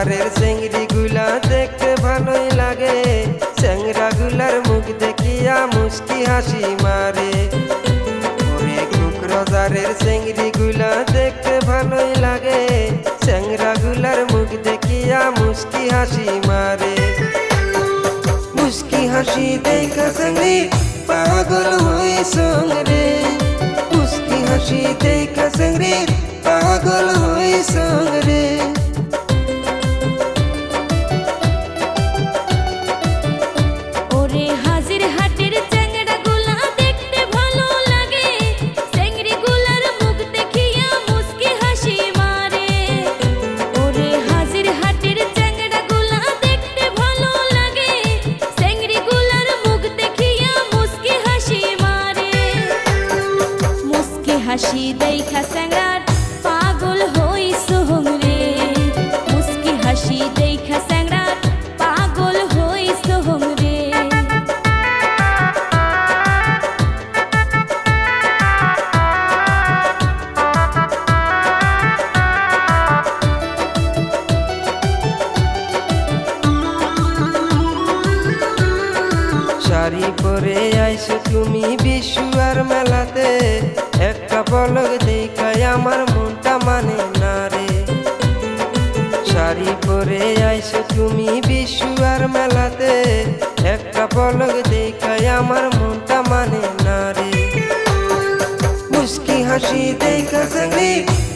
বাজারের চেংড়ি গুলা দেখতে ভালোই লাগে, চ্যাংরা গুলার মুখ দেখিয়া মুস্কি হাসি মারে। ওরে কোকরাঝারের চেংড়ি গুলা দেখতে ভালোই লাগে, চ্যাংরা গুলার মুখ দেখিয়া মুস্কি হাসি মারে। মুস্কি হাসি দেখা চেংড়ি পাগল হইছং রে, মুস্কি হাসি দেখা চেংড়ি পাগল হইছং রে। হাসি দেখা স্যাংরার পাগল হইছং রে, মুস্কি হাসি দেখা স্যাংরার পাগল হইছং রে। শাড়ি পরে আইছো তুমি বিশুয়ার মেলাতে, একটা পলক দেখায় আমার মনটা মানে না রে। শাড়ি পরে আইছো তুমি বিশুয়ার মেলাতে, একটা পলক দেখায় আমার মনটা মানে না রে। মুস্কি হাসি দেখা চেংড়ি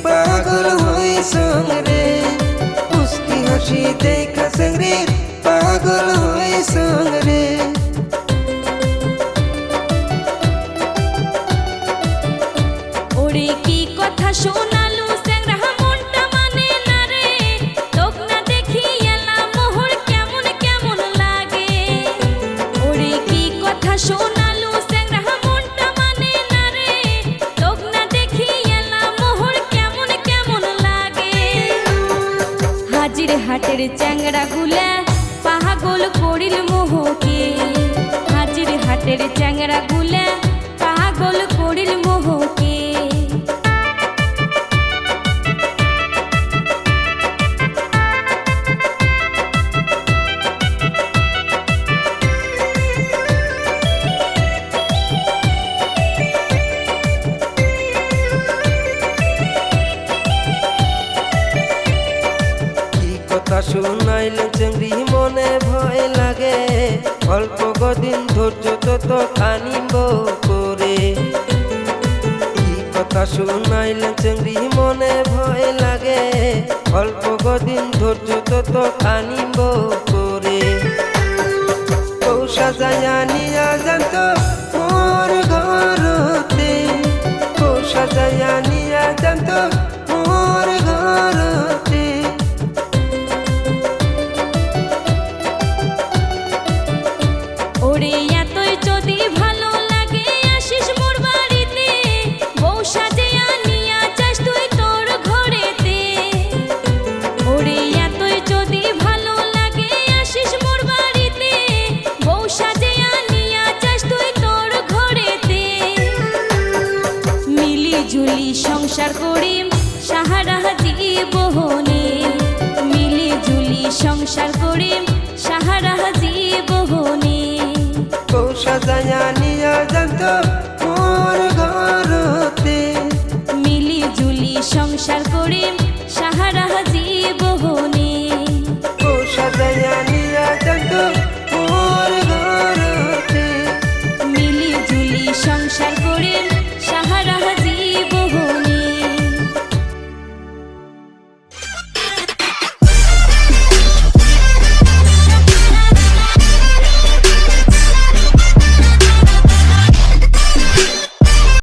পাগল হইছং রে, মুস্কি হাসি দেখা চেংড়ি পাগল হইছং রে। ওরে কি কথা শোনালু স্যাংরা মনটা মানে না রে, তোক না দেখিয়ালা মোহর কেমন কেমন লাগে। ওরে কি কথা শোনালু স্যাংরা মনটা মানে না রে, তোক না দেখিয়ালা মোহর কেমন কেমন লাগে। হাজির হাটের চ্যাংরা গুলা পাগল করিল মোহকে, হাজির হাটের চ্যাংরা গুলা পাগল করিল মোহকে। কথা শুনাইলে চেংড়ি মনে ভয় লাগে, অল্প কদিন ধৈর্য তত খানিব করে। কি কথা শুনাইলে চেংড়ি মনে ভয় লাগে, অল্প কদিন ধৈর্য তত খানিব করে। কৌশা যায়া নিয়া জানত মোর ঘরতে, কৌশা যায়া নিয়া জানত মোর ঘরতে। ওরে এতই যদি ভালো লাগে আসিস মোর বাড়িতে, বউ সাজিয়া নিয়া যাস তুই তোর ঘরেতে। ওরে এতই যদি ভালো লাগে আসিস মোর বাড়িতে, বউ সাজিয়া নিয়া যাস তুই তোর ঘরেতে। মিলি ঝুলি সংসার করিম সাহারা জীবনে, মিলি ঝুলি সংসার করিম সাহারা জীবনে। কৌশা যায়া নিয়া জানত মোর ঘরতে, মিলি ঝুলি সংসার করিম সাহারা জীবনে।